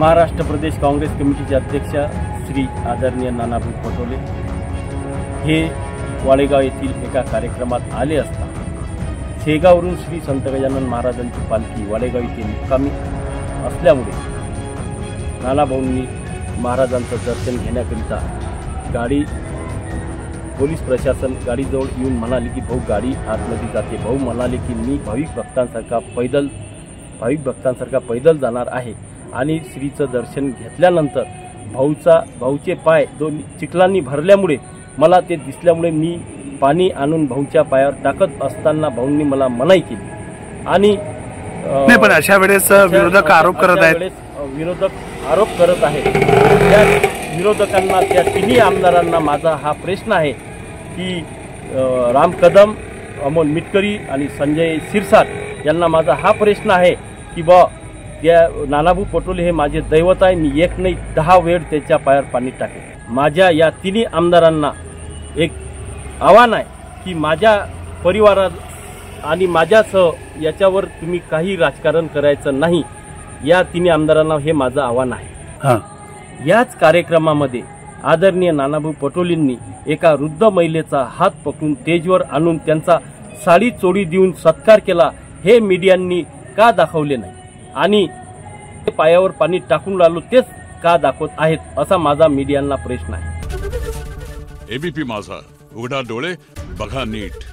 महाराष्ट्र प्रदेश काँग्रेस कमिटीचे अध्यक्ष श्री आदरणीय नानाभाऊ पटोले हे वाळेगाव येथील एका कार्यक्रमात आले असता शेगावरून श्री संत गजानन महाराजांची पालखी वाळेगाव येथे मुक्कामी असल्यामुळे नानाभाऊंनी महाराजांचं दर्शन घेण्याकरिता गाडी पोलीस प्रशासन गाडीजवळ येऊन म्हणाले की भाऊ गाडी आतमध्ये जाते। भाऊ म्हणाले की मी भाविक भक्तांसारखा पैदल जाणार आहे आणि श्रीचं दर्शन घेतल्यानंतर भाऊचे पाय दोन चिखलांनी भरल्यामुळे मला ते दिसल्यामुळे मी पाणी आणून भाऊच्या पायावर टाकत असताना भाऊंनी मला मनाई केली आणि पण अशा वेळेस विरोधक आरोप करत आहेत त्या विरोधकांना त्या तिन्ही आमदारांना माझा हा प्रश्न आहे की राम कदम, अमोल मिटकरी आणि संजय शिरसाट यांना माझा हा प्रश्न आहे की त्या नानाभाऊ पटोले हे माझे दैवत आहे। मी एक नाही 10 वेळ त्याच्या पायावर पाणी टाकेन। माझ्या या तिन्ही आमदारांना एक आव्हान आहे की माझ्या परिवारात आणि माझ्यासह याच्यावर तुम्ही काही राजकारण करायचं नाही। या तिन्ही आमदारांना हे माझं आव्हान आहे। याच कार्यक्रमामध्ये आदरणीय नानाभाऊ पटोलेंनी एका वृद्ध महिलेचा हात पकडून स्टेजवर आणून त्यांचा साडी चोळी देऊन सत्कार केला। हे मीडियांनी का दाखवले नाही आणि पायावर पाणी टाकून राहिलो तेच का दाखवत आहेत असा माझा मीडियांना प्रश्न आहे। एबीपी माझा, उघडा डोळे बघा नीट।